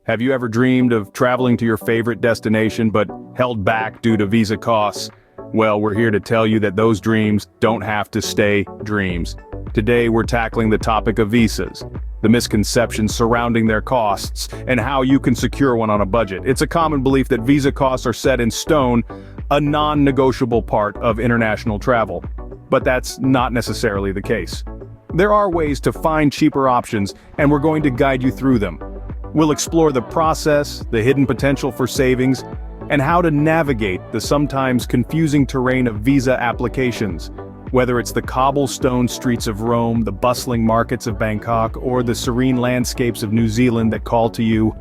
Have you ever dreamed of traveling to your favorite destination but held back due to visa costs? Well, we're here to tell you that those dreams don't have to stay dreams. Today we're tackling the topic of visas, the misconceptions surrounding their costs, and how you can secure one on a budget. It's a common belief that visa costs are set in stone, a non-negotiable part of international travel. But that's not necessarily the case. There are ways to find cheaper options, and we're going to guide you through them. We'll explore the process, the hidden potential for savings, and how to navigate the sometimes confusing terrain of visa applications. Whether it's the cobblestone streets of Rome, the bustling markets of Bangkok, or the serene landscapes of New Zealand that call to you,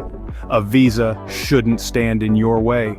a visa shouldn't stand in your way.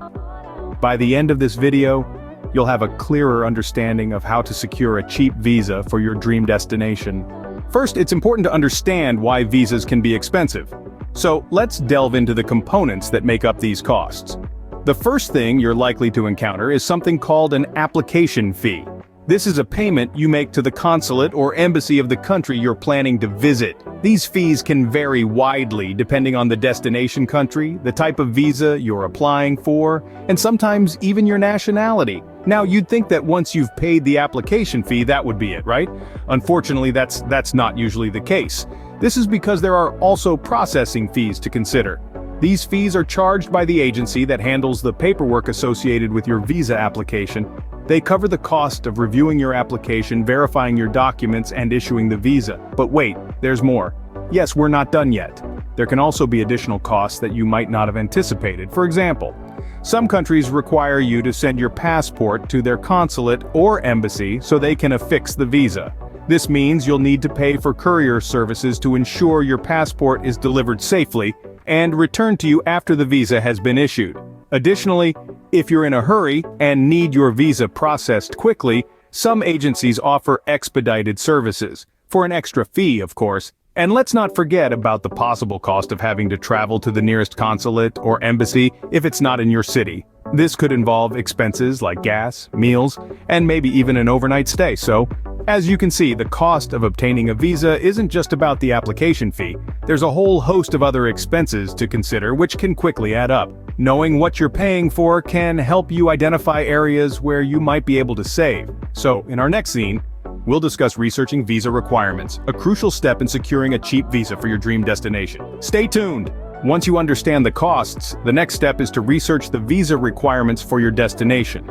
By the end of this video, you'll have a clearer understanding of how to secure a cheap visa for your dream destination. First, it's important to understand why visas can be expensive. So let's delve into the components that make up these costs. The first thing you're likely to encounter is something called an application fee. This is a payment you make to the consulate or embassy of the country you're planning to visit. These fees can vary widely depending on the destination country, the type of visa you're applying for, and sometimes even your nationality. Now, you'd think that once you've paid the application fee, that would be it, right? Unfortunately, that's not usually the case. This is because there are also processing fees to consider. These fees are charged by the agency that handles the paperwork associated with your visa application. They cover the cost of reviewing your application, verifying your documents, and issuing the visa. But wait, there's more. Yes, we're not done yet. There can also be additional costs that you might not have anticipated. For example, some countries require you to send your passport to their consulate or embassy so they can affix the visa. This means you'll need to pay for courier services to ensure your passport is delivered safely and returned to you after the visa has been issued. Additionally, if you're in a hurry and need your visa processed quickly, some agencies offer expedited services, for an extra fee, of course. And let's not forget about the possible cost of having to travel to the nearest consulate or embassy if it's not in your city. This could involve expenses like gas, meals, and maybe even an overnight stay. So, as you can see, the cost of obtaining a visa isn't just about the application fee. There's a whole host of other expenses to consider which can quickly add up. Knowing what you're paying for can help you identify areas where you might be able to save. So, in our next scene, we'll discuss researching visa requirements, a crucial step in securing a cheap visa for your dream destination. Stay tuned! Once you understand the costs, the next step is to research the visa requirements for your destination.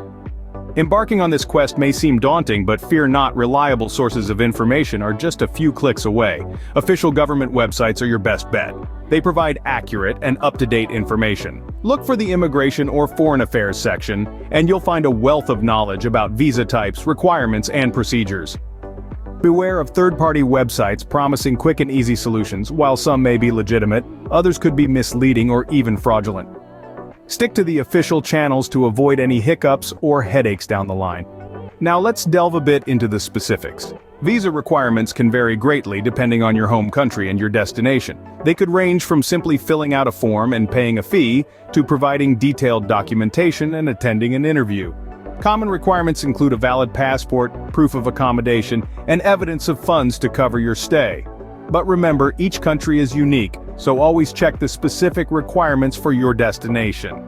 Embarking on this quest may seem daunting, but fear not, reliable sources of information are just a few clicks away. Official government websites are your best bet. They provide accurate and up-to-date information. Look for the Immigration or Foreign Affairs section, and you'll find a wealth of knowledge about visa types, requirements, and procedures. Beware of third-party websites promising quick and easy solutions. While some may be legitimate, others could be misleading or even fraudulent. Stick to the official channels to avoid any hiccups or headaches down the line. Now let's delve a bit into the specifics. Visa requirements can vary greatly depending on your home country and your destination. They could range from simply filling out a form and paying a fee, to providing detailed documentation and attending an interview. Common requirements include a valid passport, proof of accommodation, and evidence of funds to cover your stay. But remember, each country is unique, so always check the specific requirements for your destination.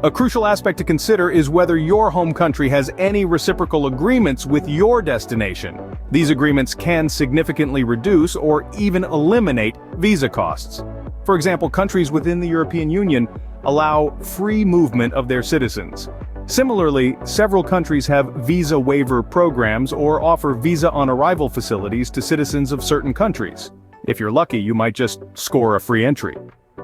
A crucial aspect to consider is whether your home country has any reciprocal agreements with your destination. These agreements can significantly reduce or even eliminate visa costs. For example, countries within the European Union allow free movement of their citizens. Similarly, several countries have visa waiver programs or offer visa-on-arrival facilities to citizens of certain countries. If you're lucky, you might just score a free entry.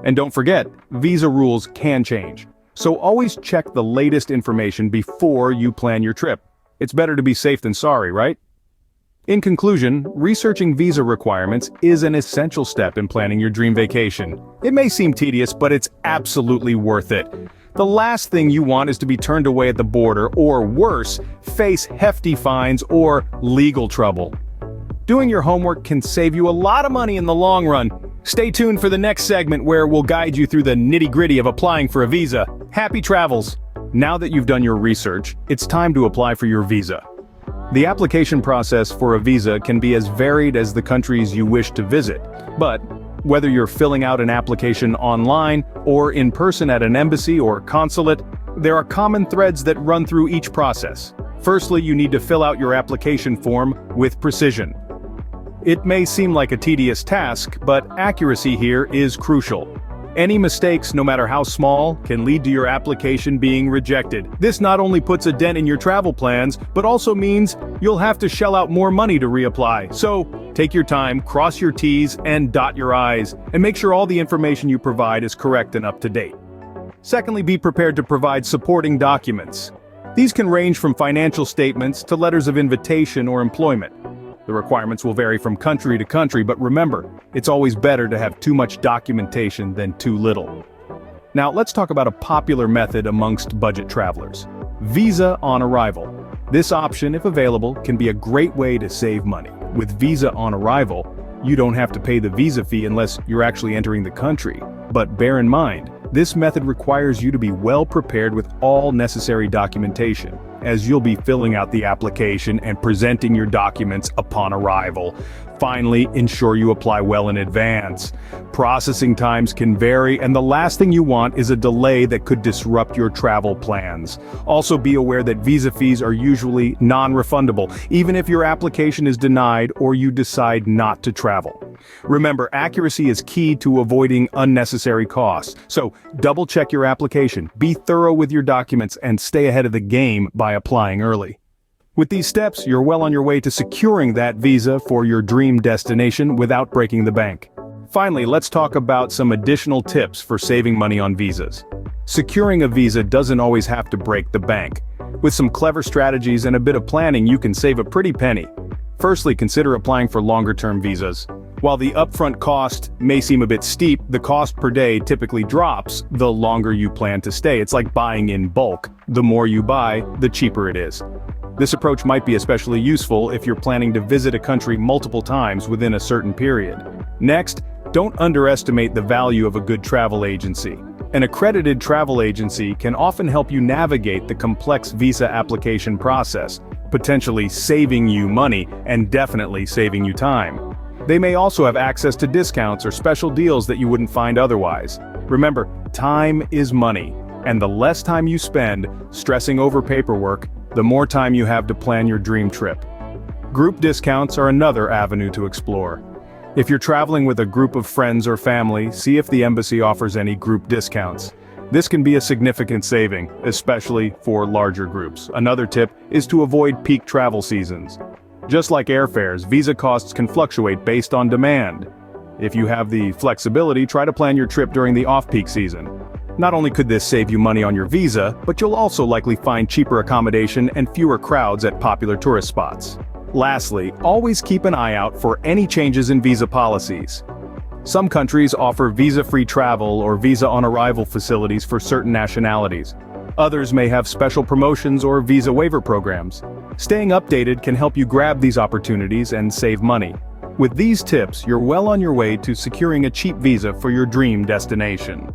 And don't forget, visa rules can change. So always check the latest information before you plan your trip. It's better to be safe than sorry, right? In conclusion, researching visa requirements is an essential step in planning your dream vacation. It may seem tedious, but it's absolutely worth it. The last thing you want is to be turned away at the border, or worse, face hefty fines or legal trouble. Doing your homework can save you a lot of money in the long run. Stay tuned for the next segment where we'll guide you through the nitty-gritty of applying for a visa. Happy travels! Now that you've done your research, it's time to apply for your visa. The application process for a visa can be as varied as the countries you wish to visit, but Whether you're filling out an application online or in person at an embassy or consulate, there are common threads that run through each process. Firstly, you need to fill out your application form with precision. It may seem like a tedious task, but accuracy here is crucial. Any mistakes, no matter how small, can lead to your application being rejected. This not only puts a dent in your travel plans, but also means you'll have to shell out more money to reapply. So, take your time, cross your T's, and dot your I's, and make sure all the information you provide is correct and up to date. Secondly, be prepared to provide supporting documents. These can range from financial statements to letters of invitation or employment. The requirements will vary from country to country, but remember, it's always better to have too much documentation than too little. Now, let's talk about a popular method amongst budget travelers: visa on arrival. This option, if available, can be a great way to save money. With visa on arrival, you don't have to pay the visa fee unless you're actually entering the country. But bear in mind, this method requires you to be well prepared with all necessary documentation, as you'll be filling out the application and presenting your documents upon arrival. Finally, ensure you apply well in advance. Processing times can vary, and the last thing you want is a delay that could disrupt your travel plans. Also, be aware that visa fees are usually non-refundable, even if your application is denied or you decide not to travel. Remember, accuracy is key to avoiding unnecessary costs, so double-check your application, be thorough with your documents, and stay ahead of the game by applying early. With these steps, you're well on your way to securing that visa for your dream destination without breaking the bank. Finally, let's talk about some additional tips for saving money on visas. Securing a visa doesn't always have to break the bank. With some clever strategies and a bit of planning, you can save a pretty penny. Firstly, consider applying for longer-term visas. While the upfront cost may seem a bit steep, the cost per day typically drops the longer you plan to stay. It's like buying in bulk. The more you buy, the cheaper it is. This approach might be especially useful if you're planning to visit a country multiple times within a certain period. Next, don't underestimate the value of a good travel agency. An accredited travel agency can often help you navigate the complex visa application process, potentially saving you money and definitely saving you time. They may also have access to discounts or special deals that you wouldn't find otherwise. Remember, time is money, and the less time you spend stressing over paperwork, the more time you have to plan your dream trip. Group discounts are another avenue to explore. If you're traveling with a group of friends or family, see if the embassy offers any group discounts. This can be a significant saving, especially for larger groups. Another tip is to avoid peak travel seasons. Just like airfares, visa costs can fluctuate based on demand. If you have the flexibility, try to plan your trip during the off-peak season. Not only could this save you money on your visa, but you'll also likely find cheaper accommodation and fewer crowds at popular tourist spots. Lastly, always keep an eye out for any changes in visa policies. Some countries offer visa-free travel or visa-on-arrival facilities for certain nationalities. Others may have special promotions or visa waiver programs. Staying updated can help you grab these opportunities and save money. With these tips, you're well on your way to securing a cheap visa for your dream destination.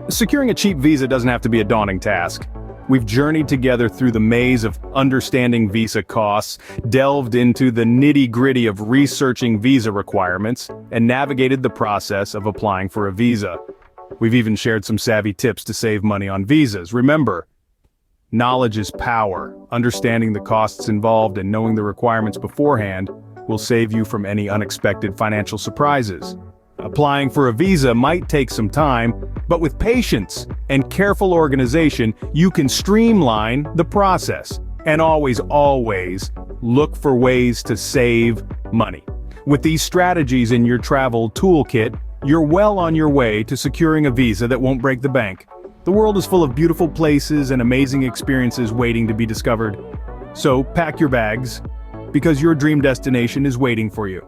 Securing a cheap visa doesn't have to be a daunting task. We've journeyed together through the maze of understanding visa costs, delved into the nitty-gritty of researching visa requirements, and navigated the process of applying for a visa. We've even shared some savvy tips to save money on visas. Remember, knowledge is power. Understanding the costs involved and knowing the requirements beforehand will save you from any unexpected financial surprises. Applying for a visa might take some time, but with patience and careful organization, you can streamline the process. And always, look for ways to save money. With these strategies in your travel toolkit, you're well on your way to securing a visa that won't break the bank. The world is full of beautiful places and amazing experiences waiting to be discovered. So pack your bags, because your dream destination is waiting for you.